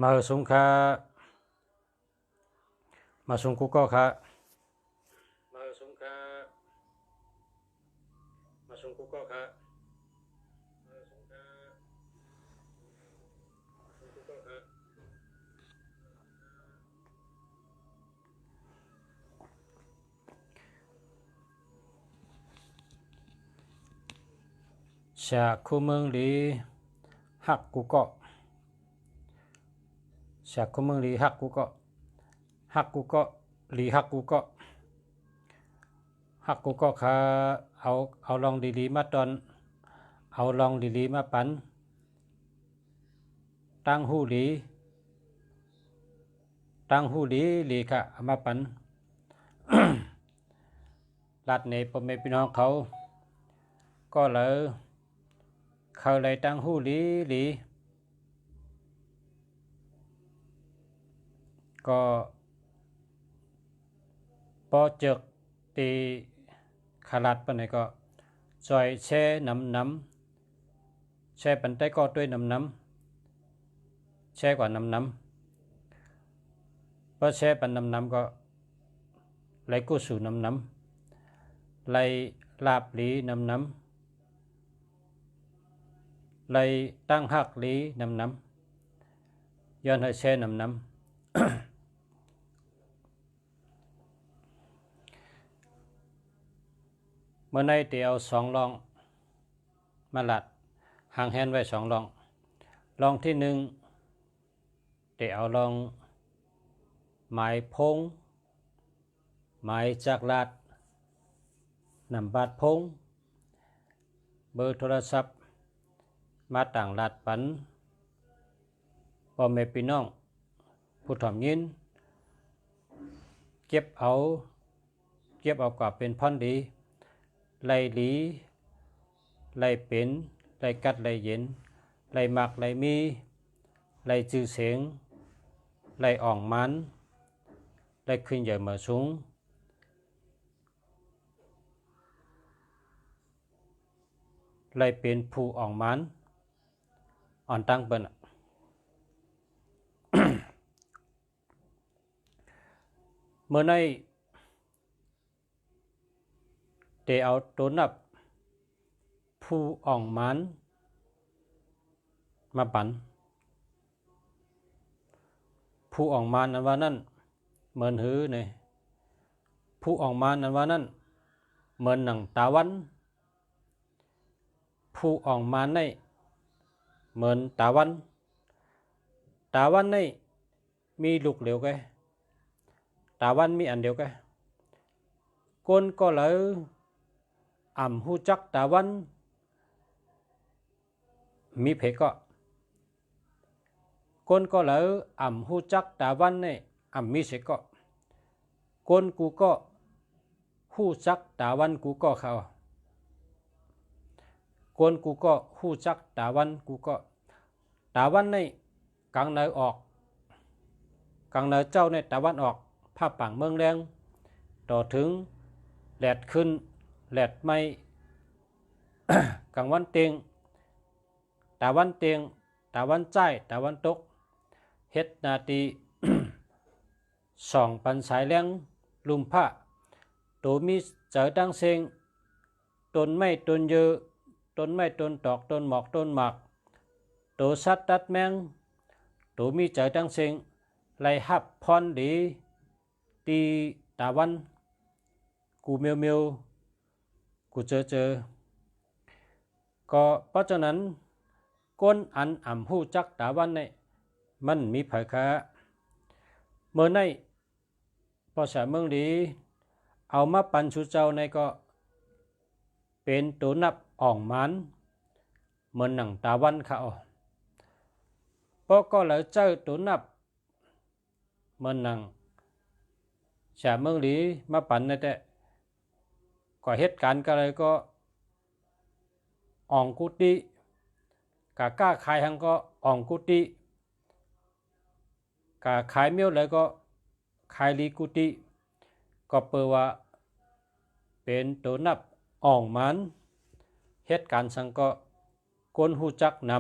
มาสงค่ะมาสงกุก็ค่ะมาสงค่ะมาสงกุก็ค่ะมาสงค่ะสงกุก็ค่ะชาคุเมืองลีฮักกุก็ชาคุเมืองลีฮักกุก็ฮักกุก็ลีฮักกุก็ฮักกุก็ค่ะเอาลองดีๆมาตอนเอาลองดีๆมาปันตั้งหูหลีลีค่ะมาปัน ลัดในพ่อแม่พี่น้องเขาก็เลยเขาเลยตั้งหูหลีก็พอเจกตีขาลัดปนไหนก็จอยแช่น้ำแช่ปันใต้ก็ด้วยน้ำแช่กว่าน้ำพอแช่ปันน้ำก็ไหลกู้สู่น้ำไหลลาบหลีน้ำไหลตั้งหักหลีน้ำย้อนให้แช่น้ำเมื่อในเตียวสองลองมาหลัดห่างแฮนไว้สองลองที่หนึ่งเตียวลองหมายพงหมายจากลาดนำบาดพงเบอร์โทรศัพท์มาต่างลาดปันพ่อแม่พี่น้องผู้ถ่อมยินเก็บเอากว่าเป็นพันดีไล่หลีไล่เป็นไล่กัดไล่เย็นไล่หมักไล่มีไล่จื้อเสียงไล่อ่องมันไล่ขึ้นใหญ่มาสูงไล่เป็นผู้อ่องมันอ่อนตั้งเปิ้น เมื่อในเตเอาตัวนับผู้อ่องมันมาปันผู้อ่องมันอันว่านั่นเหมือนหือเนี่ยผู้อ่องมันอันว่านั่นเหมือนหนังตาวันผู้อ่องมันในเหมือนตาวันในมีลูกเหลวแกตาวันมีอันเดียวแกก้นก็เลยหูจักตาวันมีเพก็ก้นก็เลยหูจักตาวันในมีเสก็ก้นกูก็หูจักตาวันกูก็เขาก้นกูก็หูจักตาวันกูก็ตาวันในกลางเนยออกกลางเนยเจ้าในตาวันออกภาพปังเมืองแรงต่อถึงแหลดขึ้นแหลดไม่ กลางวันเตียงตาวันเตียงตาวันใจตาวันตกเฮ็ดนาที สองปันสายแรงลุมผ้าตัวมีเจอดังเซงต้นไม้ต้นเยอะต้นไม้ต้นตอกต้นหมอกต้นหมากตัวสัตว์ตัดแมงตัวมีเจอดังเซงไล่หับพรดีตีตาวันกูเมียวกูเจอก็เพราะฉะนั้นก้นอันหูจักตาวันในมันมีเผยค่าเมื่อในภาษาเมืองดีเอามาปันชูเจ้าในก็เป็นตัวนับอ่องมันเหมือนหนังตาวันเขาเพราะก็เลยเจอตัวนับเหมือนหนังชาเมืองดีมาปันในแต่ก็เหตุการณ์ก็เลยก็อ่องกุฏิกะก้าขายหังก็อ่องกุฏิกะขายเมียวเลยก็ขายลีกุฏิก็เปิดว่าเป็นตัวนับอ่องมันเหตุการณ์สังก็ก้นหูจักน้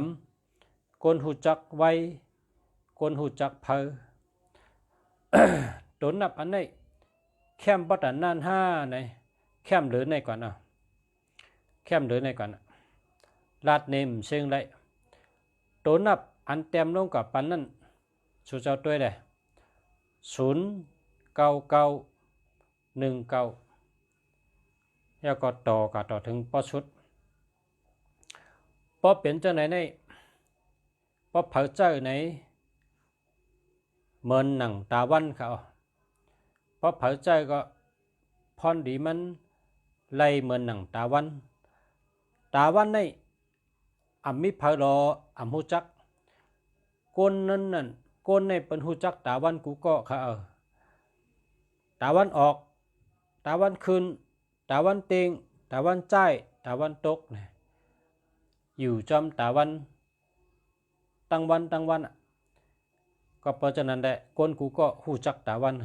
ำก้นหูจักไว้ คนหูจักเพอ โดนนับอันนี้แคมปัตตานานห้าในแคมหรือในก่อนแคมหรือในก่อนลาดเนมเชิงไรโดนนับอันเต็มลงกับปันนั้นสู่เจ้าตัวเลย09919แล้วก็ต่อถึงปอชุดปอเปลี่ยนเจ้าไหนในปอเผาเจ้าไหนเมินหนังตาวันเขาปอเผาเจ้าก็พรดีมันไล่เมินหนังตาวันในอ่ำมิเผารออ่ำหูจักก้นนั่นก้นในเป็นหูจักตาวันกูก็เขาตาวันออกตาวันคืนตาวันเต็งตาวันใจตาวันตกเนี่ยอยู่จอมตาวันตั้งวันก็เพราะฉะนั้นแหละคนกูก็หูจักตาวัน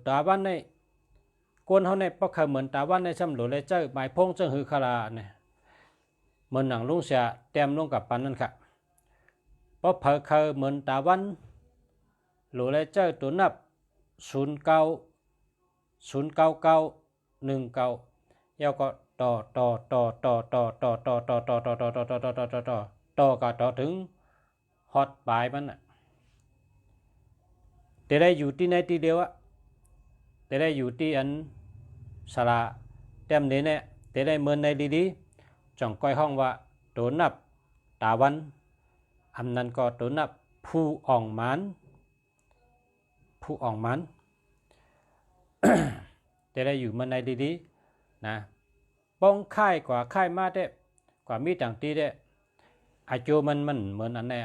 ตาวันในคนเขาในเพราะเขาเหมือนตาวันในซ้ำหลวเลยเจ้าหมายพงเจ้าหือคาราเนี่ยเหมือนหนังลุงเสียเต็มลงกับปันนั่นค่ะเพราะเผอเขาเหมือนตาวันหลวเลยเจ้าตัวนับ09919แล้วก็ต่อก็ต่อถึงฮอตปลายมันแต่ได้อยู่ที่ไหนที่เดียวแต่ได้อยู่ที่อันสระเต็มนี้เนี่ยแต่ได้เมินในดีๆจ่องก้อยห้องว่าตัวนับตาวันอันนั้นก็ตัวนับผู้อ่องมันจะได้อยู่มันในดีๆนะป้องค่ายกว่าค่ายมาได้กว่ามีต่างตีได้อาโจมันเหมือนอันนี้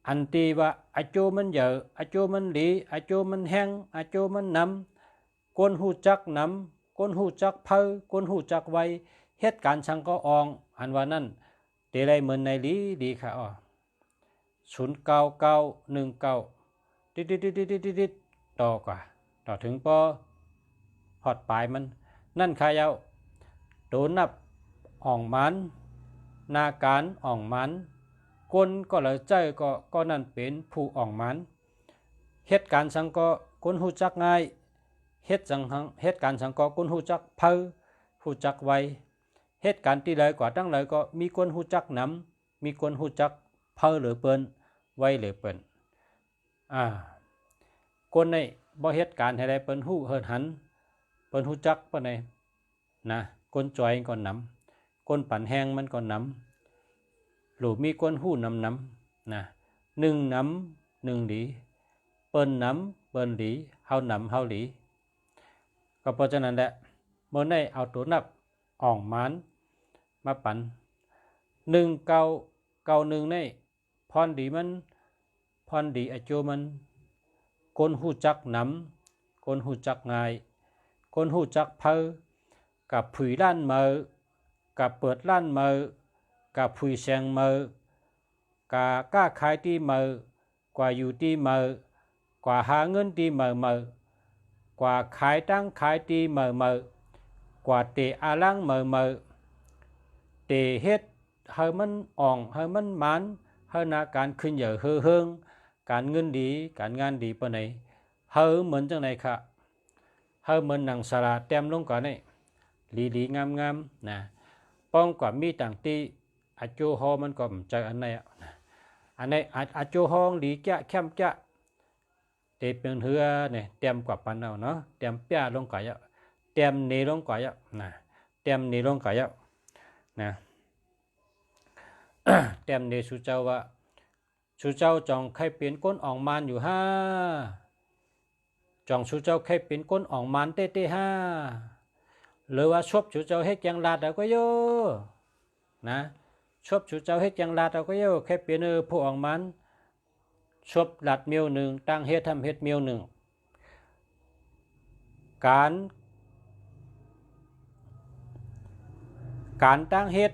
อันตีว่าอาโจมันเยอะอาโจมันหลีอาโจมันแห้งอาโจมันน้ำก้นหูจักน้ำก้นหูจักเพอก้นหูจักไวเหตุการณ์ชังก็อองอันว่านั่นเตะได้เหมือนในดีค่ะ09919ติดต่อกว่าต่อถึงพอฮอดปลายมันนั่นขายาวโดนนับอ่องมันนาการอ่องมันคนก็เลยใจก็นั่นเป็นผู้อ่องมันเหตุการณ์สังก็คนหูจักง่ายเหตุการณ์สังก็คนหูจักเพอหูจักไวเหตุการณ์ที่เลยกว่าตั้งเลยก็มีคนหูจักน้ำมีคนหูจักเพอหรือเปิ้นไวหรือเปิ้นคนในบ่เหตุการณ์ให้ได้เปิ้นหู้เฮิดหันเปิ้นหูจักปานใดนะคนจอยก็นำคนปั่นแห้งมันก็นำหรือมีคนหู้นำนะ1น้ำ1หลีเปิ้นน้ำเปิ้นหลีเฮานำเฮาหลีก็เพราะฉะนั้นแหละเมื่อได้เอาตัวนับอ่องมันมาปั่น1991ในพรดีมันพรดีอาโจมันคนหูจักน้ำคนหูจักง่ายคนหูจักเพอกับผุยล้านเมอกับเปิดล้านเมอกับผุยแสงเมอกะกล้าขายที่เมอกว่าอยู่ที่เมอกว่าหาเงินที่เมอกว่าขายตั้งขายที่เมอกว่าเตะอาลังเมเตะเฮ็ดเฮามันอ่องเฮามันมันเฮานาการขึ้นเหยอะเฮืองการเงินดีการงานดีปานไหนเฮาเหมือนจังไหนค่ะเฮาเหมือนหนังสลาเต็มลงก่อนนี่ลีงามนะป้องกว่ามีต่างที่อาโจฮอมันก็ใจอันไหนอันไหนอาโจฮองดีแก่แคมแก่เตเป็นเหือเนี่ยเต็มกว่าปันเอาเนาะเต็มเปียลงก่อยเต็มเนลงก่อยนะเต็มเนลงก่อยนะ เต็มเนสุเจ้าว่าสุเจ้าจองใครเป็นก้นอ่องมันอยู่ห้าจองสุเจ้าใครเป็นก้นอ่องมันเต้ห้าหรือว่าชบสุเจ้าให้แกงลาดเอาก็โยนะชบสุเจ้าให้แกงลาดเอาก็โยใครเป็นผู้อ่องมันชบลาดเมียวหนึ่งตั้งเฮ็ดทำเฮ็ดเมียวหนึ่งการตั้งเฮ็ด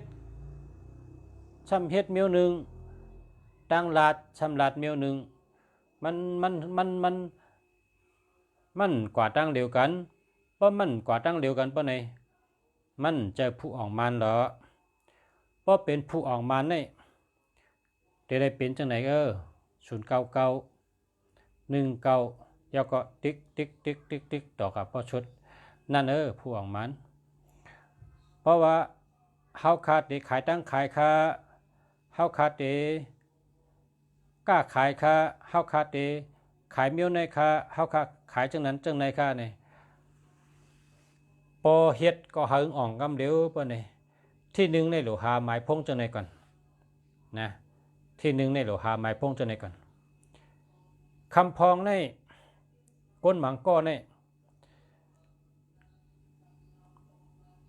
ซ้ำเฮ็ดเมียวหนึ่งตั้งลาดซ้ำลาดเมียวหนึ่งมันกว่าตั้งเดียวกันเพราะมันกว่าตั้งเดียวกันเพราะไหนมันจะผู้ออกมันเหรอเพราะเป็นผู้ออกมันนี่ ได้เป็นจังไหน09919แล้วก็ติ๊กติ๊กติ๊กติ๊กติ๊กต่อกับพ่อชุดนั่นผู้อ่องมันเพราะว่าเฮาขาดได้ขายตั้งขายค่าเฮาขาดได้กล้าขายค่าเฮาขาดได้ขายเมียวในค่าเฮาขาดขายจังนั้นจังในค่านี่พอเฮ็ดก็หึงอ่องกำเดียวเปิ้นนี่ที่1ในโลหะหมายพงจังไหนก่อนนะที่1ในโลหะหมายพงจังไหนก่อนคำพองในก้นหมังก้อใน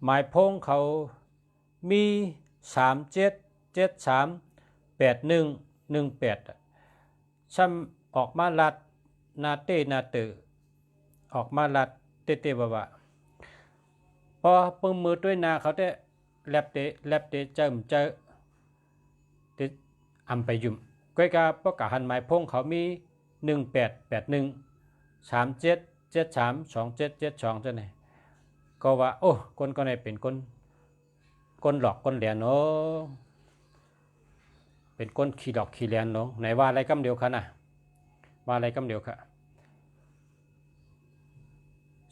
หมายพงเขามี37738118ซ้ำออกมาลัดนาเต้นาตือออกมาลัดเต้ๆบ่าพอปึ้งมือด้วยนาเขาได้แลบเตเจิมเจอติอำไปยุ่มก้อยกาปกะหันหมายพงเขามี188137732772จังได๋ก็ว่าโอ้คนก็ได้เป็นคนหลอกคนเหลียนเนาะเป็นคนขี้ดอกขี้เหลียนเนาะไหนว่าอะไรกำเดียวค่ะน่ะว่าอะไรกำเดียวค่ะ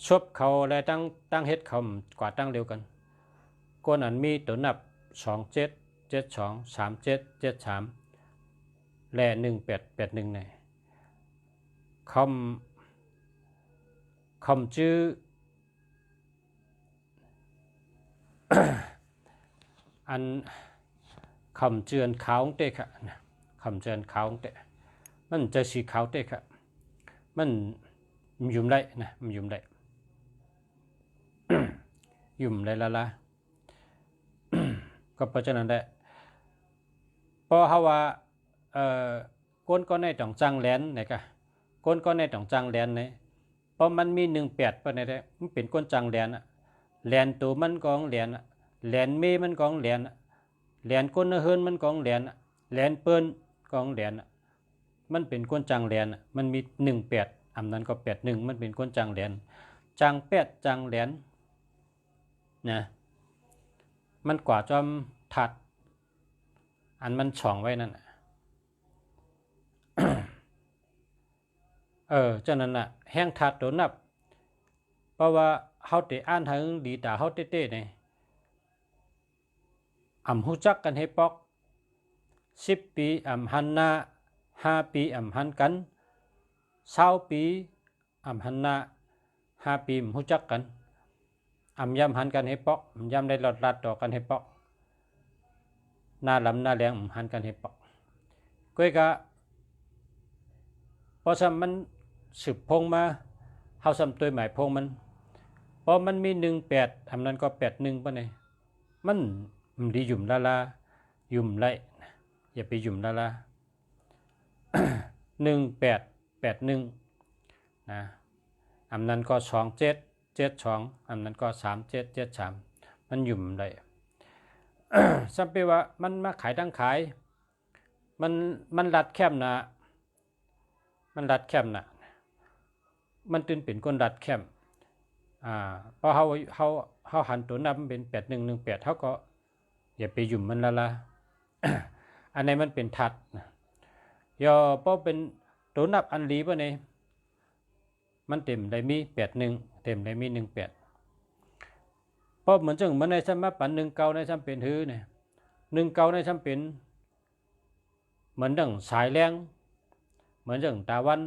ชบเขาและตั้งเฮ็ดเขากว่าตั้งเร็วกันก้นอันมีตัวนับ27723773และ1881ในคำชื่อ อันคำเจือนขาวเตะค่ะคำเจือนขาวเตะมันจะสีขาวเตะค่ะมันยุ่มได้นะมันยุ่มได้ ยุ่มได้ละก็เพราะฉะนั้นได้พอเฮาว่าก้นก็ในต้องจังแหลนนี่ก็ก้นก็ในต้องจังแหลนนี่เพราะมันมี18ปานใดได้มันเป็นก้นจังแหลนอ่ะแหลนตัวมันกองแหลนอ่ะแหลนเมมันกองแหลนแหลนก้นเฮิรนมันกองแหลนแหลนเปิ้นกองแหลนมันเป็นก้นจังแหลนมันมี18อำนั้นก็81มันเป็นก้นจังแหลนจัง8จังแหลนนะมันกว่าจอมถัดอันมันช่องไว้นั่นเจ้านั้นน่ะแห้งถัดโดนนับเพราะว่าเฮาได้อ่านถึงดีตาเฮาเต้ๆนี่อำฮู้จักกันให้ปอก10ปีอำหันหน้า5ปีอำหันกัน20ปีอำหันหน้า5ปีฮู้จักกันอำยำหันกันให้ปอกยำได้หลอดลัดต่อกันให้ปอกหน้าลำหน้าแรงหันกันให้ปอกก้อยกะพอซ้ำมันสืบพงมาเฮาซ้ำตัวหมายพงมันพอมันมี18อำนั้นก็81ปานใดมันดียุ่มละยุ่มไล่อย่าไปยุ่มละ1881นะอำนั้นก็2772อำนั้นก็3773มันยุ่มได้ซ้ำไปว่ามันมาขายตั้งขายมันรัดแคบนะมันรัดแคบนะมันตื่นเป็นคนรัดแคบพอเฮาหันตัวนับมันเป็น8118เฮาก็อย่าไปยุ่มมันละ อันนี้มันเป็นทัดย่อพอเป็นตัวนับอันหลีบ่นี่มันเต็มได้มี81เต็มได้มี18พอเหมือนจังมันในซ้ำมาปัน19ในซ้ำเป็นหื้อเนี่ย19ในซ้ำเป็นเหมือนดังสายแรงเหมือนจังตาวัน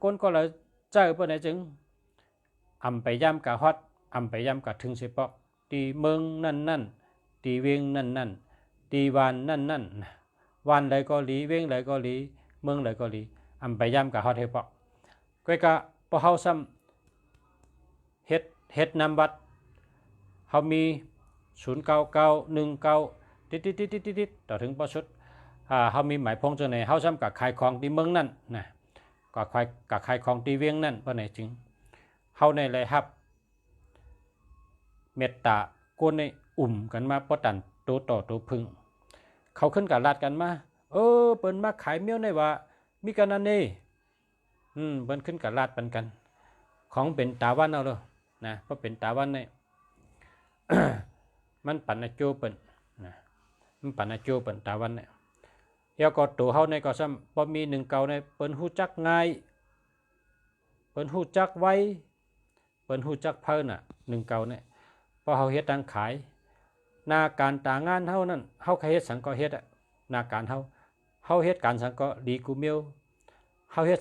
คนก็เลยเจอเปิ้นจึงอำไปย่ำกะฮอดอำไปย่ำกะถึงสิปอกตีเมืองนั่นตีเวียงนั่นตีวานนั่นวานใดก็หลีเวียงใดก็หลีเมืองใดก็หลีอำไปย่ำกะฮอดให้ปอกก้อยกะพอเฮาซ้ำเฮ็ดนำบัตรเฮามี09919ติดต่อถึงบ่สุดเฮามีหมายพงจังไหนเฮาซ้ำกะขายของที่เมืองนั่นนะก็ขายของที่เวียงนั่นบ่ไหนจึงเฮาในเลยรับเมตตาก้นในกันมาป้อตันตัวต่อตัวพึ่งเขาขึ้นกับลาดกันมาเปิ้นมาขายเมียวในว่ามีกันนั่นนี่เปิ้นขึ้นกับลาดปันกันของเป็นตาวันเอาเลยนะเพราะเป็นตาวันนี่ มันปันอาโจเปิ้นนะมันปันอาโจเปิ้นตาวันนี่ ยก็ตัวเฮาในก็ซ้ำบ่มี1 เก่าในเปิ้นฮู้จักง่ายเปิ้นฮู้จักไวเปิ้นฮู้จักเพิ่นน่ะ1 เก่าเนี่ยพอเฮาเฮ็ดทางขายหน้าการตางานเฮานั่นเฮาใครเฮ็ดสังก็เฮ็ดอะหน้าการเฮาเฮ็ดการสังก็ดีกูเมียวเฮาเฮ็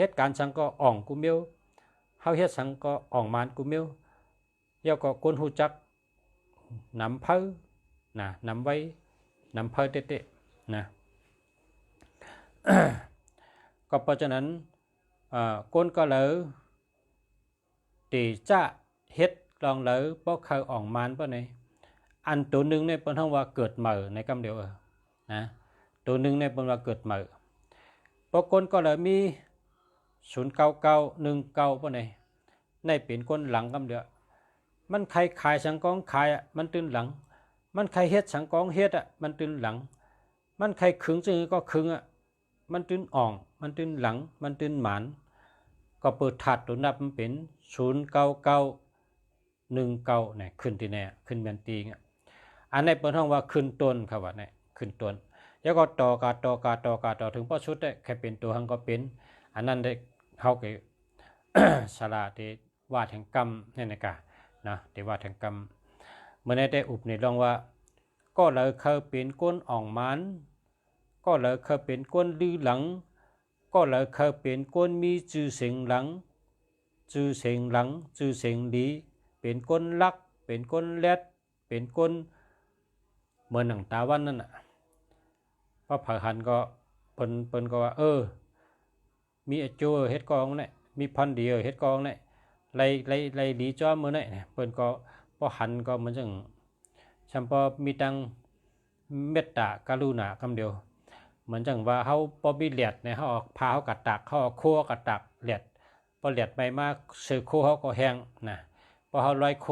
ดการสังก็อ่องกูเมียวเฮาเฮ็ดสังก็อ่องมานกูเมียวเดี๋ยวก็คนฮู้จักนำเพิ่นนะนำไว้นำเพิ่นเตะๆนะ ก็เพราะฉะนั้นคนก็เลยตีจะเฮ็ดลองเลยบ่เคยอ่องมานป่ะนี่อันตัวหนึ่งเนี่ยเป็นห้องว่าเกิดใหม่ในคำเดียวนะตัวหนึ่งเนี่ยเป็นว่าเกิดใหม่พอคนก็เลยมี09919ป่ะนี่ในเป็นคนหลังคำเดียวมันใครขายสังกองขายอ่ะมันตื่นหลังมันใครเฮ็ดสังกองเฮ็ดอ่ะมันตื่นหลังมันใครขึงจึงก็ขึงอ่ะมันตื่นอ่องมันตื่นหลังมันตื่นหมานก็เปิดถัดตัวนับมันเป็น09919เนี่ยขึ้นที่แน่ขึ้นแมนตีเงี้ยอันนี้เปิดห้องว่าขึ้นต้นครับว่าเนี่ยขึ้นต้นแล้วก็ต่อถึงพอชุดได้แค่เป็นตัวหังก็เป็นอันนั้นได้เฮาก็ สลาที่วาดแห่งกรรมนี่นะกะนะที่วาดแห่งกรรมเมื่อได้อุปนิลองว่าก็เลยเคยเป็นก้นอ่องมันก็เลยเคยเป็นก้นลือหลังก็เลยเคยเป็นก้นมีจื่อเสียงหลังจื่อเสียงหลังจื่อเสียงดีเป็นก้นลักเป็นก้นแรดเป็นก้นเหมือนหนังตาวันนั่นน่ะพระผักหันก็เปิ้นก็ว่ามีไอ้โจเฮ็ดกองเนี่ยมีพันเดียวเฮ็ดกองเนี่ยไล่ดีจ้อมื้อเนี่ยเปิ้นก็พอหันก็เหมือนจังฉันพอมีตังเมตตากรุณาคำเดียวเหมือนจังว่าเฮาบ่มีเลียดเนี่ยเฮาออกพาเฮากัดตักเฮาโคกัดตักเลียดพอเลียดไปมาซื้อโคเฮาก็แห้งนะพอเฮาร้อยโค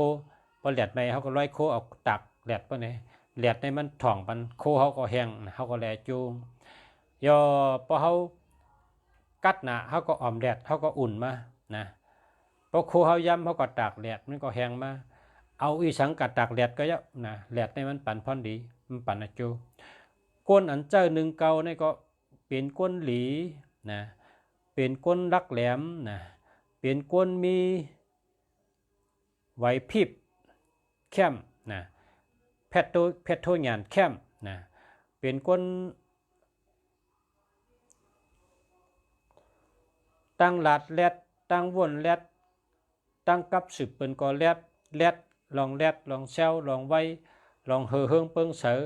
พอเลียดไปเฮาก็ร้อยโคเอาตักเลียดปะนี่เลียดในมันถ่องปันโคเฮาก็แห้งเฮาก็แลจูงยอพอเฮากัดหนาเฮาก็อ่อมแดดเฮาก็อุ่นมานะพอโคเฮาย้ำเฮาก็ตากแดดมันก็แห้งมาเอาอีสังกัดตากแดดก็เยอะนะแดดในมันปั่นพอนดีมันปั่นจูก้นอันเจ้า1 เก่านี่ก็เป็นก้นหลีนะเป็นก้นรักแหลมนะเป็นก้นมีไหวพริบเข้มนะเพชรโทหยานเข้มนะเป็นก้นตั้งหลาดแรดตั้งวนแรดตั้งกับสืบเป็นก็แรดลองเซลลองไว้ลองเฮืองเปิงเสือ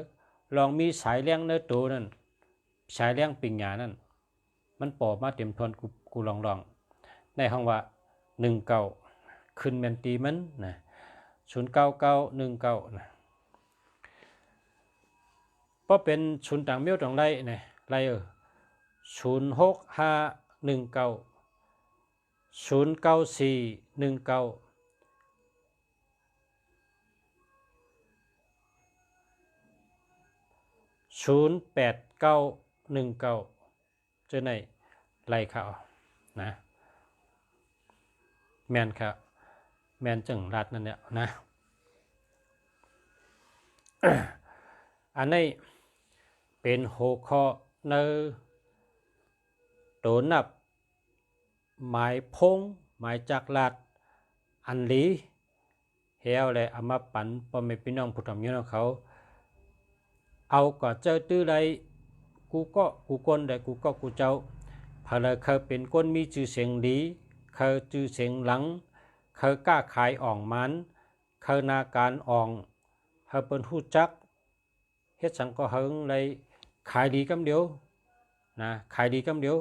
ลองมีสายเลี้ยงเนื้อตัวนั่นสายเลี้ยงปิงหยานั่นมันปอบมาเต็มทนกูลองในห้องว่า1 เก่าขึ้นแมนตีมันนะ09919นะเพราะเป็นศูนย์ต่างเมียวต่างไรเนี่ยไร06519 09419 08919เจอในไรเขานะแมนครับแมนจังรัดนั่นเนี่ยนะ อันนี้เป็นหัวข้อในตัวนับหมายพงหมายจักรัดอันลีเฮวเลยเอามาปั่นพ่อแม่พี่น้องผู้ทำอยู่ของเขาเอาก็เจอตื้อใดกูคนใดกูเจ้าพอเลยเคยเป็นคนมีชื่อเสียงดีเคยชื่อเสียงหลังเคยกล้าขายอ่องมันเคยนาการอ่องเคยเป็นหู้จักเฮ็ดสังก็เฮิงเลยขายดีกำเดียวนะขายดีกำเดียว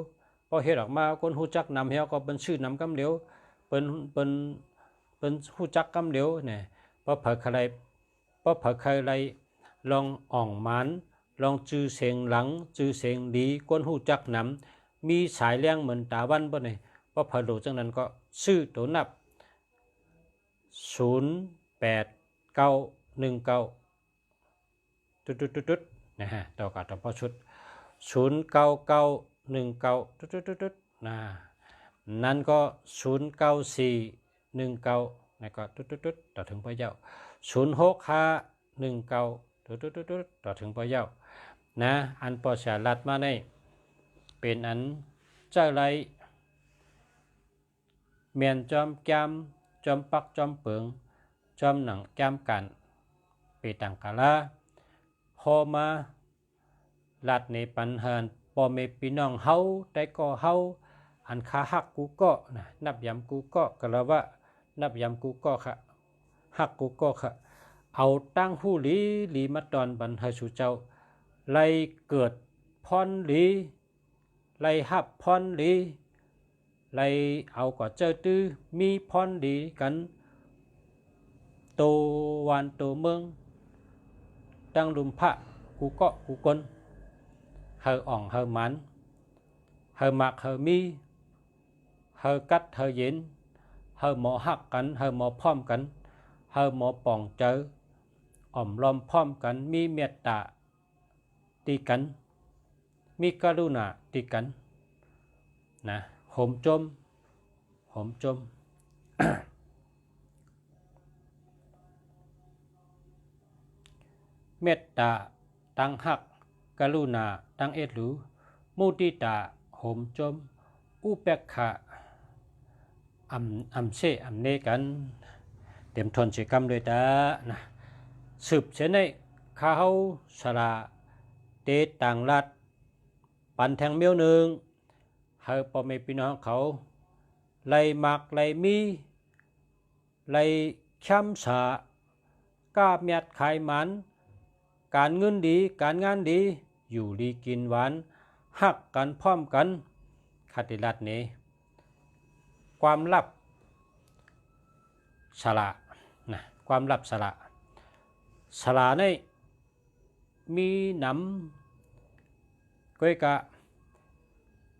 พอเฮ็ดออกมาคนหู้จักนำเฮาก็เป็นชื่อนำกำเดียวเป็นหู้จักกำเดียวเนี่ยพอเผยอะไรลองอ่องมันลองจื้อเสียงหลังจื้อเสียงดีคนหู้จักนำมีสายเลี้ยงเหมือนตาวันบ่เนี่ยพอเผยโดจังนั้นก็ซื้อตัวนับ08919ตุ๊ดนะฮะต่อกับต่อพอชุด09919นะนั่นก็09419นะก็ต่อถึงพอเจ้า06519ต่อถึงพอเจ้า นะอันปอชาลัดมาในเป็นอันเจ้าไรเมียนจอมแก้มจอมปักจอมเปิงจอมหนังแก้มกันไปต่างกาลาพอมาลัดในปัญหาปอเมพี่น้องเฮาได้ก็เฮาอันคาหักกูก็นะนับยำกูก็กะละว่านับยำกูก็ค่ะหักกูก็ค่ะเอาตั้งหู้ลีมาตอนบรรหาสู่เจ้าไล่เกิดพรลีไล่หับพรลีไล่เอาก็เจอตื้อมีพรดีกันโตวันโตเมืองตั้งลุมพระกูก็กูกนเฮออ่องเฮอมันเฮอมักเฮอมีเฮอกัดเฮอเย็นเฮอหมอหักกันเฮอหมอพร้อมกันเฮอหมอป่องเจออ่อมล้อมพร้อมกันมีเมตตาตีกันมีกรุณาตีกันนะโหมจมเมตตาตั้งหักกรุณาตั้งเอ็ดหรือมุติตาโหมจมอุเปกขะอำเสอำเนกันเต็มทนเสกรรมด้วยตานะสืบเช่นในข้าวสลาเตต่างรัดปันแทงเมียวหนึ่งเฮอปอเมพี่น้องเขาไล่มักไล่มีไล่ช้ำสากาบเมียดขายมันการเงินดีการงานดีอยู่ดีกินหวานหักกันพร้อมกันคติรัตนี้ความลับสละนะความลับสละในมีหนำก้อยกะ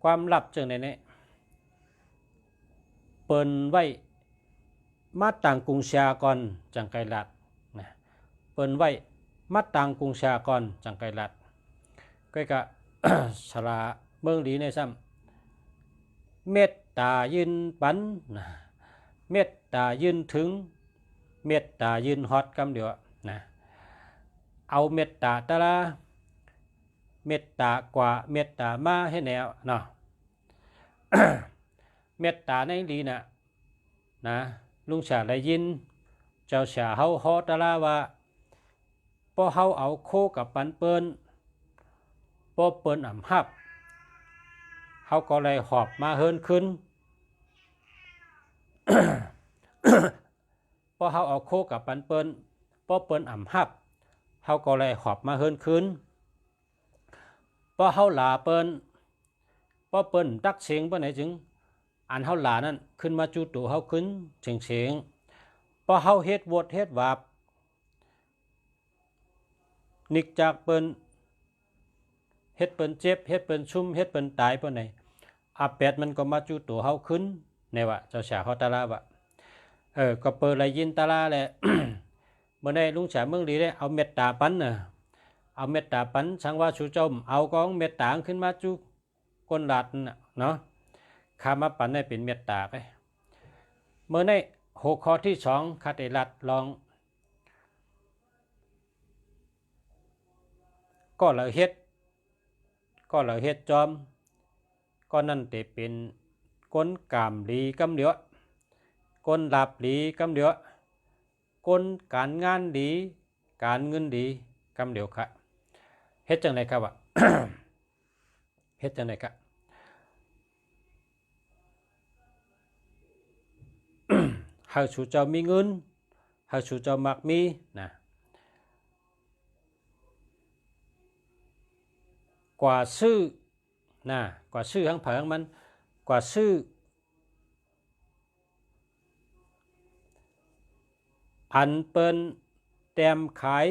ความลับจังไหนเนี่ยเปิ่นไว้มาต่างกรุงเชียก่อนจังไกลัดนะเปิ่นไว้มาต่างกรุงเชียก่อนจังไกลัดก้อยกะ สละเมืองดีในซ้ำเมตตายืนปันนะเมตตายืนถึงเมตตายืนฮอตกำเดียวนะเอาเมตตาตะละเมตตากว่าเมตตามาให้แนวเนาะ เมตตาในดีนะลุงชาได้ยินเจ้าชาเฮาฮอตะละว่าพอเฮาเอาโคกับปันเปิ้นพอเปิ้นอ่ำหับเฮาก็เลยหอบมาเฮินขึ้น พอเฮาเอาโคกับปันเปิ้นพอเปิ้นอ่ำหับเฮาก็เลยหอบมาเฮินขึ้นพอเฮาหลาเปิ้นพอเปิ้นตักเสียงปานไหนจึงอันเฮาหลานั้นขึ้นมาจูตัวเฮาขึ้นเสียงพอเฮาเฮ็ดวดเฮ็ดวาบนิกจากเปิ้นเฮ็ดเปิ้นเจ็บเฮ็ดเปิ้นชุ่มเฮ็ดเปิ้นตายปานไหนอาแปดมันก็มาจูตัวเฮาขึ้นในว่าเจ้าชาเฮาตะลาว่าก็เปิดไหลยินตะลาแหละ เมื่อได้ลุงฉาเมืองดีได้เอาเม็ดตาปันเอาเม็ดตาปันสังว่าชูจมเอากองเม็ดตาขึ้นมาจูก้นหลัดเนาะข้ามาปันได้เป็นเม็ดตาไปเมื่อได้หัวข้อที่สองคาเตลัดลองก็เหล่าเฮ็ดจอมก็นั่นแต่เป็นก้นกามดีกำเหลียวก้นหลับดีกำเหลียวก้นการงานดีการเงินดีกำเหลียวค่ะเฮ็ดจังไหนครับวะ เฮ็ดจังไหนครับ เฮาสู่เจ้ามีเงินเฮาสู่เจ้ามักมีนะกว่าซื้อนะกว่าซื้อทั้งเผงมันกว่าซื้ออันเปิ้นแต้มขาย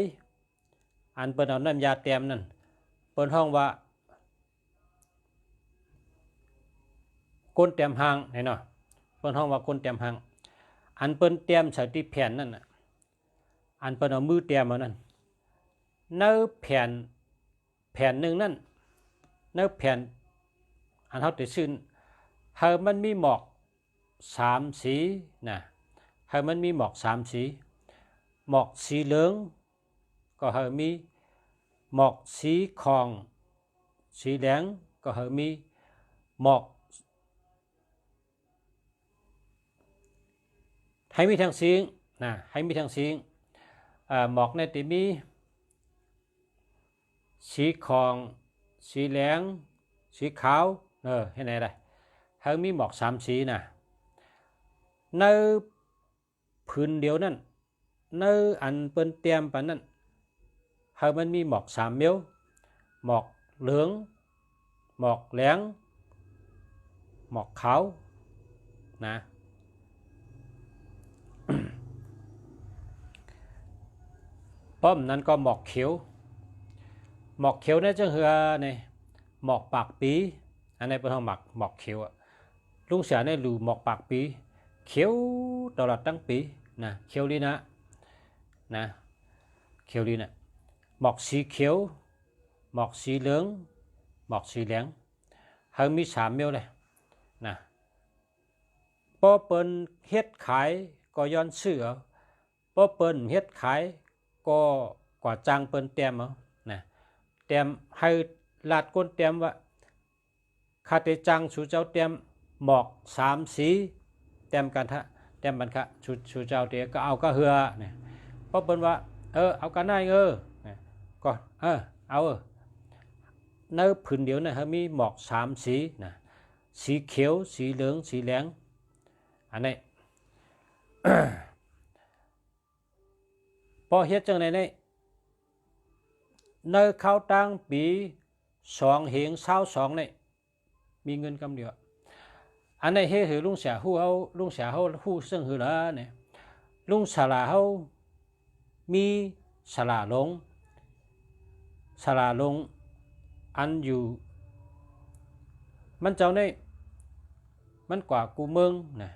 อันเปิ้นเอาน้ำยาแต้มนั่นเปิ้นห้องว่าก้นแต้มหางเห็นเนาะเปิ้นห้องว่าก้นแต้มหางอันเปิ้นแต้มใส่ที่แผ่นนั่นน่ะอันเปิ้นเอามือแต้มเอานั่นเนื้อแผ่นหนึ่งนั่นเนื้อแผ่นอันเฮาได้ซื้อเฮามันมีหมอก3สีนะเฮามันมีหมอก3สีหมอกสีเหลืองก็เฮามี หมอกสีของสีแดงก็เฮามีหมอกให้มีทั้งสีนะให้มีทั้งสีหมอกในที่มีสีของสีแดงสีขาวให้ไหนได้เฮามีหมอก3สีนะในพื้นเดียวนั้นในอันเปิ้นเตรียมปานนั้นเฮามันมีหมอก3เมียวหมอกเหลืองหมอกแหลงหมอกขาวนะป้อมนั้นก็หมอกเขียวหมอกเขียวเนี่ยจังเหือนี่หมอกปากปีอันนี้เป็นห้องหมอกเขียวลุงเสียในหลู่หมอกปากปีเขียวตลอดทั้งปีนะเขียวดีนะเขียวดีนะหมอกสีเขียวหมอกสีเหลืองหมอกสีแดงเฮามี3เมียวเลยนะพอเปิ้นเฮ็ดขายก็ย้อนซื้อเอาพอเปิ้นเฮ็ดขายก็กว่าจ้างเปิ้นเตรียมเอานะเตรียมให้ลาดก้นเตรียมว่าคาเตจังชูเจ้าเตรียมหมอก3สีเตรียมกันทะเตรียมบันคะชูเจ้าเตก็เอาก็เหือเนี่ยเพราะเปิ้นว่าเอากันได้ก็เอาในพื้นเดียวนะฮะมีหมอก3สีนะสีเขียวสีเหลืองสีแดงอันนี้ พอเฮ็ดจังได๋นี่ในเข้าตั้งปี2เหง22นี่มีเงินกำเดียวอันนี้เฮ็ดให้ลุงเสียฮู้เฮาลุงเสียเฮาฮู้ซึ่งหือละนี่ลุงศาลาเฮามีศาลาลงอันอยู่มันเจ้านี่มันกว่ากูเมืองนะ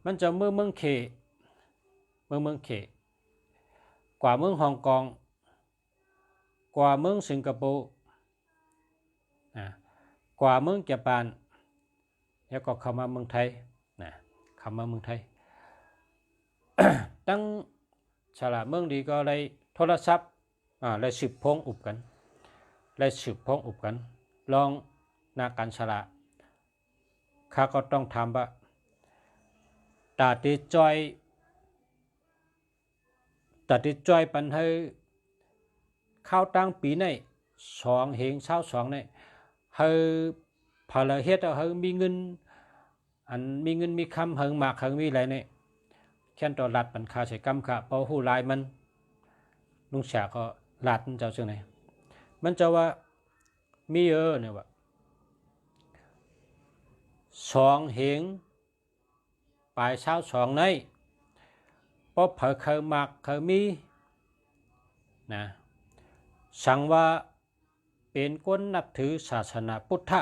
มันเจ้าเมืองเขเมืองเขกว่าเมืองฮ่องกงกว่าเมืองสิงคโปร์กว่าเมืองญี่ปุ่นแล้วก็เข้ามาเมืองไทยนะเข้ามาเมืองไทย ตั้งฉลาดเมืองดีก็เลยโทรศัพท์เลยสืบพงอุบกันลองนาการฉลาดข้าก็ต้องทำว่าตัดจอยปันให้ข้าวตั้งปีใน2เหง22นี่ให้พอละเฮ็ดให้มีเงินมีคำเฮิงมากเฮิงมีอะไรนี่แค่นต่อรัดปันค่าใช้กรรมค่ะพอฮู้ลายมันลุงเสียก็รัดมันเจ้าจังได๋มันจะว่ามีเนี่ยว่า2เหงปลาย22ในพอเผอเคยมากเคยมีนะสั่งว่าเป็นคนนับถือศาสนาพุทธ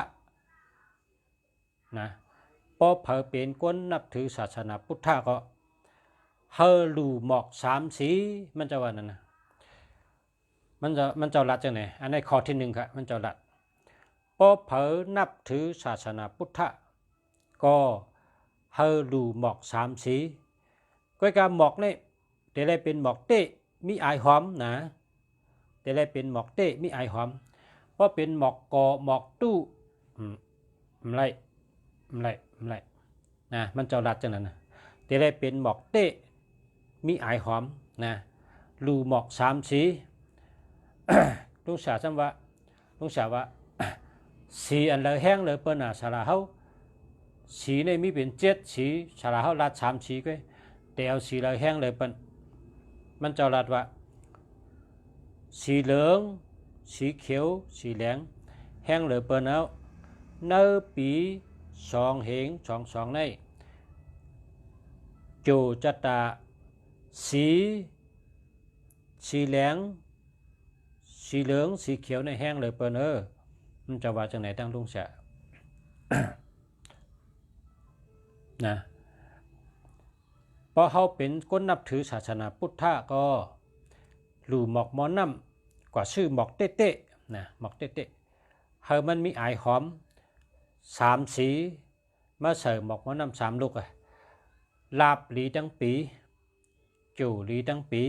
นะพอเผอเป็นคนนับถือศาสนาพุทธก็เฮอลูหมอก3สีมันจะว่านั่นนะมันจะรัดจังไหนอันนี้ข้อที่1ครับมันจะรัดพอเผอนับถือศาสนาพุทธก็เฮอลูหมอก3สีก็การหมอกนี่แต่ได้เป็นหมอกเต้มีไอหอมนะแต่ได้เป็นหมอกเต้มีไอหอมเพราะเป็นหมอกกอหมอกตู้ไรนะมันจะรัดจังนั้นนะแต่ได้เป็นหมอกเต้มีไอหอมนะลูหมอก3สีลุงเสียว่าสีอันเลยแห้งเลยเปิ้นสาราเฮาสีในมีเป็น7สีสาราเฮารัด3สีก็แต่เอาสีเลยแห้งเลยเปิ้นมันจะรัดว่าสีเหลืองสีเขียวสีแดงแห้งเลยเปิ้นเอาในปี2เหง22ในโจจตาสีแดงสีเหลืองสีเขียวในแห้งเลยเปิ้นมันจะว่าจังไหนตั้งลุงเสีย นะพอเขาเป็นคนนับถือศาสนาพุทธก็หลู่หมอกมอน้ำกว่าชื่อหมอกเต้นะหมอกเต้เฮามันมีไอหอม3สีมาเสริมหมอกมอน้ำ3ลูกลาบหลีตั้งปีจู่หลีตั้งปี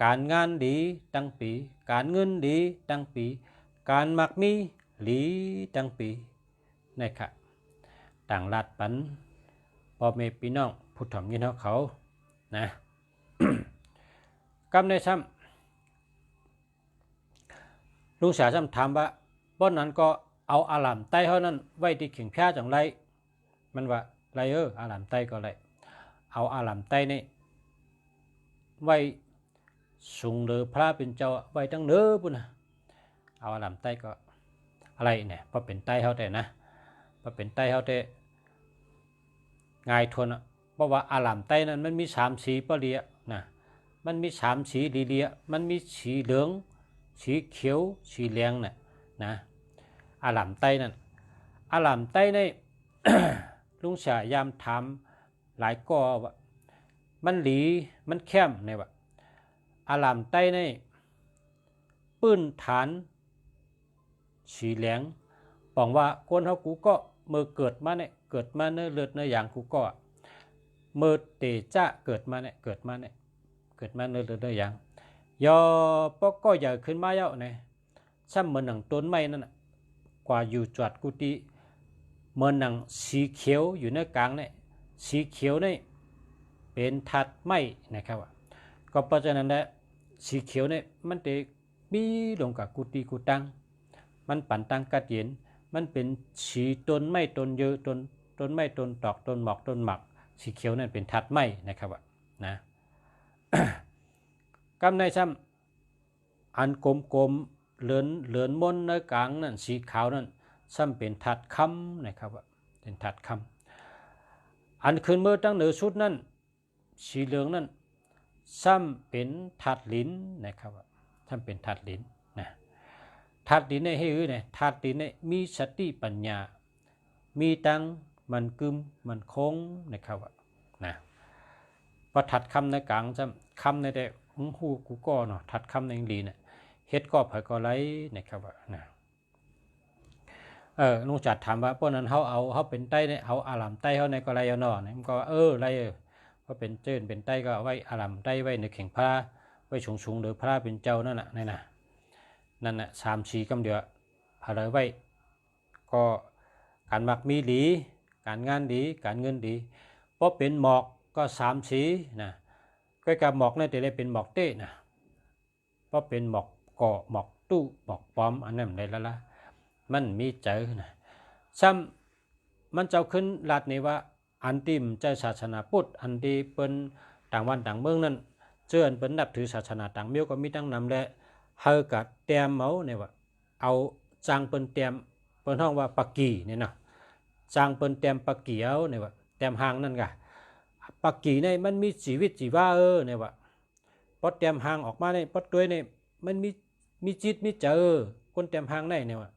การงานดีตั้งปีการเงินดีตั้งปีการมักมีหลีตั้งปีนะครับต่างลาดปันพ่อแม่พี่น้องผู้ถ่อมยินเขานะ กำในซ้ำลุงเสียซ้ำถามว่าป้อนนั้นก็เอาอาลามใต้เขานั้นไว้ที่เขียงแพร่จังไรมันว่าไรอาลามใต้ก็ไรเอาอาลามใต้นี่ไว้สูงเดือพระเป็นเจ้าไว้ตั้งเนื้อปุ่นนะเอาอาลามใต้ก็อะไรเนี่ยพอเป็นใต้เขาแต่นะพอเป็นใต้เขาแต่ง่ายทวนเพราะว่าอาลามใต้นั้นมันมี3สีปะเลียนะมันมี3สีลีเลียมันมีสีเหลืองสีเขียวสีแดงน่ะนะอาลามใต้นั่นอาลามใต้ใน ลุงเสียยามถามหลายก้อว่ามันหลีมันเข้มเนี่ยว่าอาลามใต้ในปื้นฐานสีแดงบอกว่าคนเขากูก็เมื่อเกิดมาเนี่ยเกิดมาเนื้อเลือดเนื้ออย่างกูก็เมื่อเตจ้าเกิดมาเนี่ยเกิดมาเนื้อเลือดเนื้ออย่างยอปก็ใหญ่ขึ้นมาเยอะเนี่ยซ้ำเหมือนหนังต้นไม้นั่นกว่าอยู่จอดกุฏิเหมือนหนังสีเขียวอยู่ในกลางเนี่ยสีเขียวเนี่ยเป็นทัดไม้นะครับก็เพราะฉะนั้นแหละสีเขียวเนี่ยมันจะมีลงกับกุฏิกุตังมันปั่นตังกัดเย็นมันเป็นสีต้นไม้ต้นเยอะต้นไม้ต้นตอกต้นหมอกต้นหมักสีเขียวนั่นเป็นทัดไม้นะครับนะ กำในซ้ำอันกลมๆเหลือนมนในกลางนั่นสีขาวนั่นซ้ำเป็นทัดคำนะครับเป็นทัดคำอันขึ้นเมื่อตั้งเหนือชุดนั่นสีเหลืองนั่นซ้ำเป็นทัดลิ้นนะครับซ้ำเป็นทัดลิ้นนะทัดลิ้นในให้เนี่ยทัดลิ้นในมีสติปัญญามีตังมันกึมมันโค้งนะครับนะพอทัดคำในกลางซ้ำคำในแต่หูกูก็เนาะทัดคำในลีเนี่ยเฮ็ดก็เผยก็ไรนะครับนะลุงจัดถามว่าพวกนั้นเขาเป็นใต้เนี่ยเอาอาลามใต้เขาในก็ไรเอาเนาะมันก็ไรเพราะเป็นเจิ้นเป็นใต้ก็ไว้อาลามใต้ไว้ในเข่งพระไว้สูงหรือพระเป็นเจ้านั่นน่ะนั่นน่ะ3-4กำเดืออะไรไว้ก็การมักมีดีการงานดีการเงินดีเพราะเป็นหมอกก็3สีนะก็กับหมอกนั่นแต่ได้เป็นหมอกเต้นะเพราะเป็นหมอกเกาะหมอกตู้หมอกปอมอันนั้นได้แล้วล่ะมันมีเจอนะซ้ำมันเจ้าขึ้นลาดนี้ว่าอันติมเจ้าศาสนาพุทธอันที่เป็นต่างวันต่างเมืองนั้นเชื่อเป็นนับถือศาสนาต่างเมียวก็มีตั้งนำและเฮากับเตรียมเมาเนี่ยว่าเอาจางเป็นเตรียมเป็นห้องว่าปักกีเนี่ยเนาะจางเป็นเตรียมปักกีเอาเนี่ยว่าเตรียมหางนั่นกะปักกีเนี่ยมันมีชีวิตชีวาเนี่ยว่าพอเตรียมหางออกมาเนี่ยพอตัวเนี่ยมันมีจิตมีเจอคนเตรียมหางได้เนี่ยว่า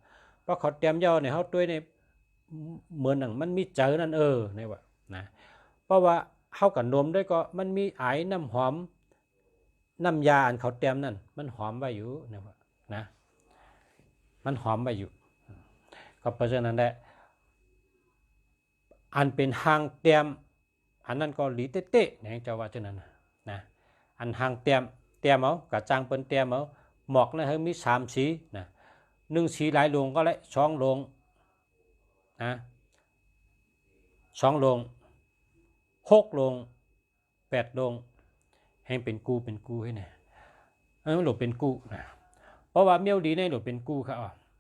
เพราะเขาเตรียมย่อเนี่ยเขาตัวเนี่ยเหมือนหนังมันมีเจอนั่นเนี่ยว่านะเพราะว่าเข้ากับนมด้วยก็มันมีไอน้ำหอมน้ำยาอันเขาเตรียมนั่นมันหอมไว้อยู่เนี่ยว่านะมันหอมไว้อยู่ก็เพราะฉะนั้นแหละอันเป็นหางเตรียมอันนั้นก็หลีเต้ๆเนี่ยจะว่าเช่นนั้นนะอันหางเตรียมเอากับจางเป็นเตรียมเอาหมอกนะเฮ้ยมี3สีนะ1สีหลายลงก็เลย2ลงนะ2ลง6ลง8ลงให้เป็นกูให้เนี่ยหลบเป็นกูนะเพราะว่าเมียวดีในหลบเป็นกูครับ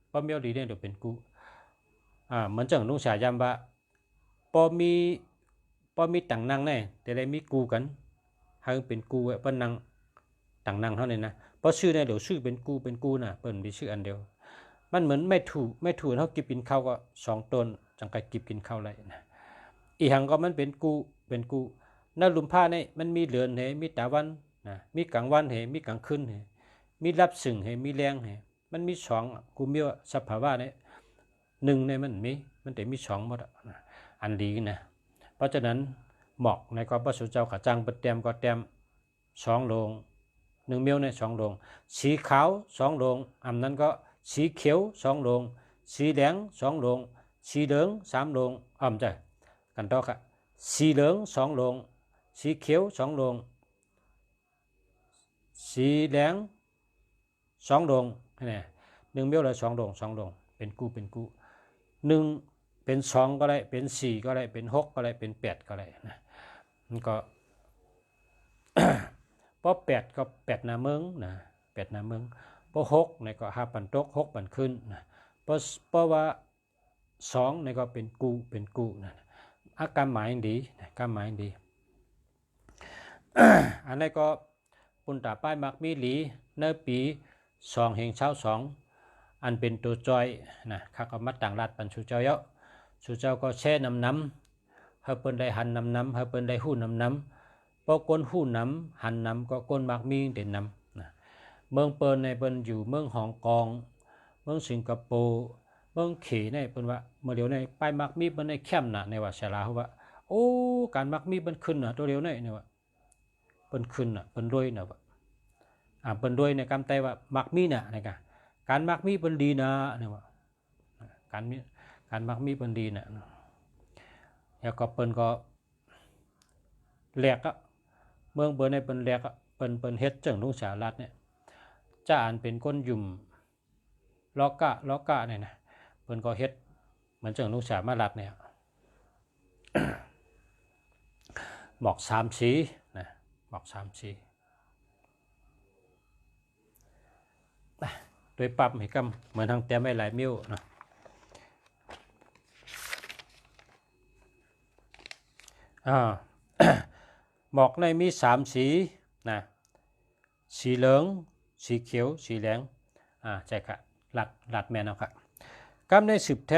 เพราะเมียวดีในหลบเป็นกูเหมือนจังลุงฉายามว่าพอมีต่างนั่งแน่แต่ได้มีกูกันให้เป็นกูเปิ้นนั่งต่างนั่งเท่านั้นนะเพราะชื่อในเดี๋ยวชื่อเป็นกูน่ะเปิ้นมีชื่ออันเดียวมันเหมือนไม่ถูเขากิบกินข้าวก็2ต้นจังไกกิบกินข้าวไรนะอีหังก็มันเป็นกูนั่นลุมผ้าเนี่ยมันมีเหลือนเหมีตาวันนะมีกลางวันเหมีกลางคืนเหมีรับสึงเหมีแรงเหมันมี2กูมีว่าสภาวะเนี่ย1เนี่ยมันแต่มี2หมดอันดีนะเพราะฉะนั้นหมอกในก็พระสุเจ้าขาจังเปิดเต็มก็เต็ม2ลง1เมียวใน2ลงสีขาว2ลงอันนั้นก็สีเขียว2ลงสีแดง2ลงสีเหลือง3ลงใจกันต่อค่ะสีเหลือง2ลงสีเขียว2ลง สีแดง2 ดวงนี่1 เบี้ยวเลย2 ดวง2 ดวงเป็นกู้1เป็น2ก็ได้เป็น4ก็ได้เป็น6ก็ได้เป็น8ก็ได้นะมันก็ เพราะ8ก็8นาเมืองนะ8นาเมืองเพราะ6นี่ก็5ปันตก6ปันขึ้นนะเพราะว่า2นี่ก็เป็นกู้นะอาการหมายดีนะการหมายดี อันนี้ก็ปุ่นตาป้ายมักมีหลีในปี2 เฮงเช้า2อันเป็นตัวจอยนะข้าก็มัดต่างรัฐปันชูเจ้าเยอะชูเจ้าก็แช่น้ำเฮาเปิ้นได้หันน้ำเฮาเปิ้นได้หู้น้ำพอก้นหู้น้ำหันน้ำก็ก้นมักมีเด่นน้ำนะเมืองเปิ้นในเปิ้นอยู่เมืองฮ่องกงเมืองสิงคโปร์เมืองเขในเปิ้นว่าเมื่อเดียวในป้ายมักมีเปิ้นได้เข้มน่ะในว่าชาลาเขาว่าโอ้การมักมีเปิ้นขึ้นน่ะตัวเดียวในว่าเปิ้นขึ้นน่ะเปิ้นรวยน่ะว่าเปิ้นรวยในกำไตว่ามักมีน่ะในการมักมีเปิ้นดีนะเนี่ยว่าการมักมีเปิ้นดีน่ะแล้วก็เปิ้นก็แหลกอ่ะเมืองเปิ้นในเปิ้นแหลกอ่ะเปิ้นเฮ็ดจังลุงสารัฐเนี่ยจ้าอันเป็นคนยุ่มล็อกกะเนี่ยนะเปิ้นก็เฮ็ดเหมือนจังลุงสามารัฐเนี่ยหมอก3 สีนะหมอก3 สีโดยปรับให้กำเหมือนทางแต่ไม่หลายมิ้วนะหมอกในมี3 สีนะสีเหลืองสีเขียวสีแดงใช่ครับหลัดแม่นเอาครับกำใน10 แท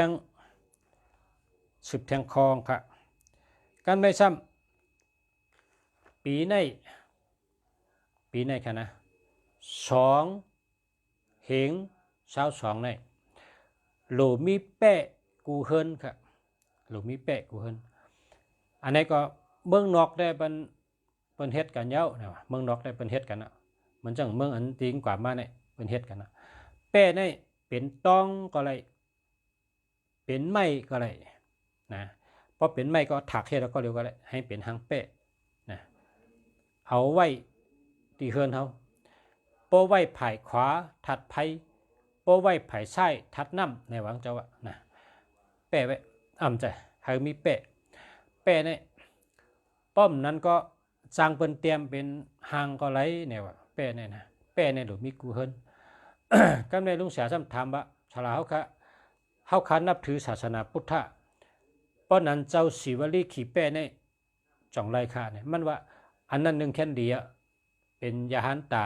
งคองครับกันไม่ซ้ำปีในค่ะนะ2 เฮงเช้า2ในโหลมีแปะกูเฮินครับโหลมีแปะกูเฮินอันนี้ก็เมืองนอกได้เป็นเฮ็ดกันเย้านะเมืองนอกได้เป็นเฮ็ดกันนะมันจังเมืองอันตีงกว่ามาเนี่ยเป็นเฮ็ดกันนะแป้ในเป็นต้องก็เลยเป็นไม้ก็เลยนะพอเป็นไม้ก็ถักเฮ็ดแล้วก็เรียกว่าอะไรให้เป็นหางแป้นะเอาไว้ที่เฮือนเฮาโปไว้ไผ่ขวาถัดไผ่โปไว้ไผ่ซ้ายถัดน้ำในหวังเจ้าว่านะแป้ไว้ใจให้มีแป้ในป้อมนั้นก็สร้างเปิ้นเตรียมเป็นหางก็ไหลเนี่ยว่าแป้เนี่ยนะแป้เนี่ยหรือมีกูเฮิน กำในลุงเสียซ้ำถามว่าชลาเฮานับถือศาสนาพุทธะป้อนนั้นเจ้าศิวลีขี่แป้ในจ่องไรค่ะเนี่ยมันว่าอันนั้นหนึ่งแค่นเดียเป็นยาหันตา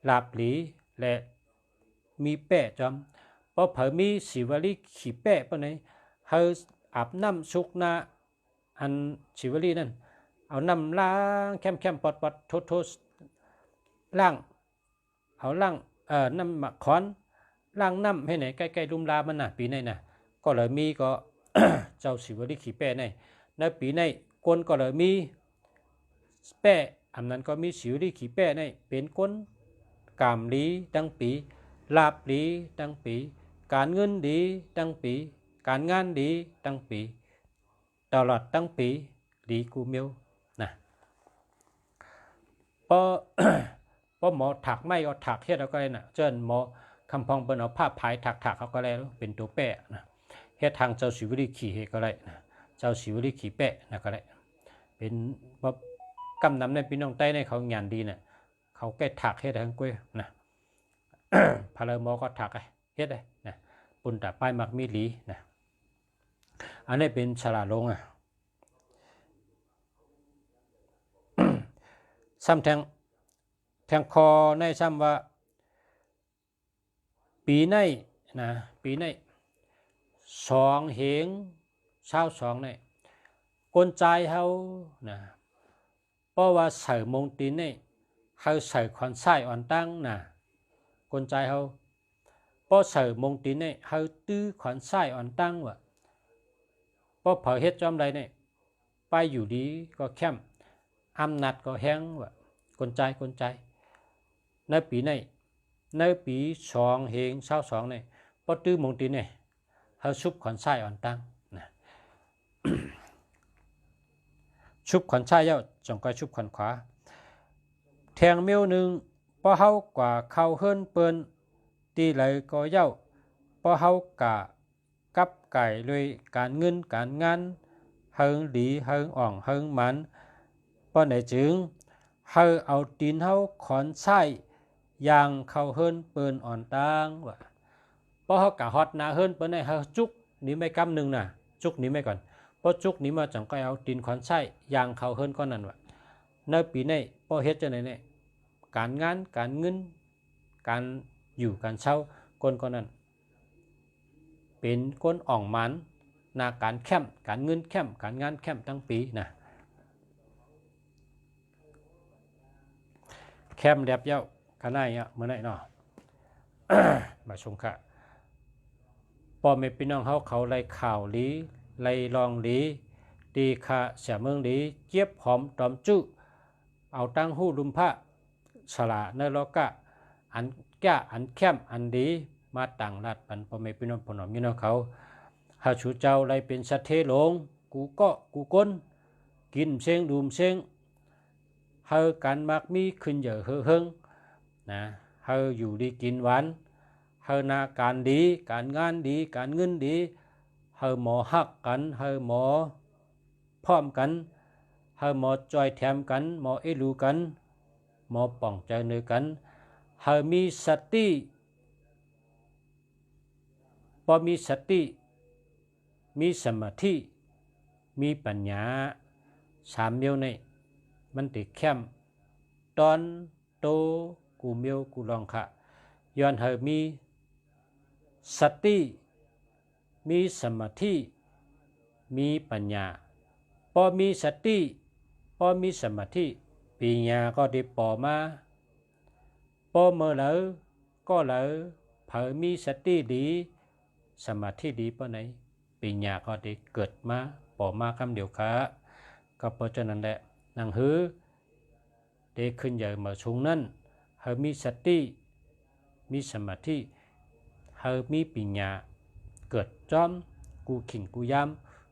ลาบหลีและมีแป้จอมเพราะเผอมีศิวลีขี่แป้ป้อนไหนเฮาอาบน้ำชุกนาอันศิวลีนั่นเอาน้ำล้างแคมปอดโทษล้างเอาล้างน้ำหมักค้อนล้างน้ำให้ไหนใกล้ๆลุมลามันน่ะปีในน่ะก็เลยมีก็ เจ้าศิวลีขี่แป้ในปีในก้นก็เลยมีแป้อันนั้นก็มีศิวลีขี่แป้ในเป็นก้นกามลีดังปีลาบลีดังปีการเงินดีดังปีการงานดีดังปีตลอดตั้งปีดีกูเมียวนะพอหมอถักไม่ก็ถักเฮ็ดเอาก็เลยนะเจิ้นหมอคำพองเปิ้นเอาผ้าพายถักเขาก็เลยเป็นตัวแปะนะเฮ็ดทางเจ้าศิวลีขี่เฮก็เลยนะเจ้าศิวลีขี่แปะนะก็เลยเป็นว่ากำนำในพี่น้องใต้ในเขางานดีน่ะเขาแก้ถักเฮ็ดทางกล้วยนะ พาเลหมอก็ถักเฮ็ดได้นะปุ่นตาป้ายมักมีหลีนะอันนี้เป็นฉลาดลงซ้ำแทงคอในซ้ำว่าปีในนะปีใน2 เฮงเช้า2ในกลใจเฮานะเพราะว่าใส่มงตีนนี่เฮาใส่คอนไส้อ่อนตั้งนะกลใจเฮาเพราะใส่มงตีนนี่เฮาตื้อคอนไส้อ่อนตั้งว่ะเพราะเผาเฮ็ดจอมใดนี่ไปอยู่ดีก็แคมอำนาจก็แห้งว่ะกลใจในปี2 เฮงเช้า2นี่พอตื้อมงตีนนี่เฮาชุบคอนไส้อ่อนตั้งนะ ชุบขอนชายเย้าจงก้อยชุบขอนขวา แทงเมียวหนึ่งพอเฮากว่าเข้าเฮิรนเปิ้นตีไหลก็เย้าพอเฮากะกับไก่เลยการเงินการงานเฮิงดีเฮิงอ่องเฮิงมันป้อไหนจึงเฮาเอาตีนเฮาขอนใช้ยางเข้าเฮิรนเปิ้นอ่อนตางว่าพอเฮากะฮอดหน้าเฮิรนเปิ้นให้เฮาจุกนี้ไม่กำนึงน่ะจุกนี้ไม่ก่อนพอจุกนี้มาจังก็เอาตีนขอนใช้ยางเข้าเฮิรนก็นั่นว่าในปีนี้พอเฮ็ดจังได๋เนี่ยการงานการเงินการอยู่การเช่าคนก็นั้นเป็นคนอ่องมันนาการแคมการเงินแคมการงานแคมทั้งปีนะแคมแดบเย้ากันได้เมื่อไหร่เนาะ มาชมค่ะพ่อแม่พี่น้องเขาไล่ข่าวลีไล่ลองลีตีขาเสียเมืองลีเจี๊ยบหอมตอมจุเอาตั้งหู้ลุมพระฉลาในโลกะอันแก่อันแคมอันดีมาต่างรัดปันพ่อแม่พี่น้องพนอมพี่น้องเขาหาชูเจ้าไล่เป็นสัตเทหลงกูก็กูก้นกินเชงดูมเชงเฮาการมักมีขึ้นเยอะเฮิงนะเฮาอยู่ดีกินหวานเฮานาการดีการงานดีการเงินดีเฮาหมอฮักกันเฮาหมอพร้อมกันเฮาหมอจอยแถมกันหมอเอลูกันหมอป่องใจเนื้อกันเฮามีสติพอมีสติมีสมาธิมีปัญญาสามเมียวในมันติดเข้มตอนโตกูเมียวกูลองค่ะย้อนเฮามีสติมีสมาธิมีปัญญาพอมีสติพอมีสมาธิปัญญาก็ได้ปอมาพอเมื่อแล้วก็แล้วเผยมีสติดีสมาธิดีปะไหนปัญญาก็ได้เกิดมาปอมาคำเดียวค่ะก็เพราะฉะนั้นแหละนางฮือได้ขึ้นใหญ่มาสูงนั้นเฮามีสติมีสมาธิเฮามีปัญญาเกิดจอมกูขิงกูยาม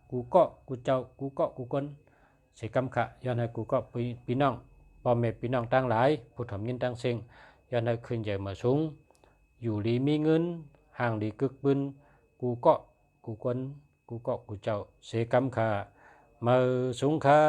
กูเกาะกูเจ้ากูเกาะกูกนเสกำขะย้อนให้กูเกาะพี่น้องพ่อแม่พี่น้องตั้งหลายผู้ทำยินตั้งเสียงย้อนให้ขึ้นใหญ่มาสูงอยู่ดีมีเงินห่างดีกึกบึนกูเกาะกูกนกูเกาะกูเจ้าเสกำขะมาสูงค่ะ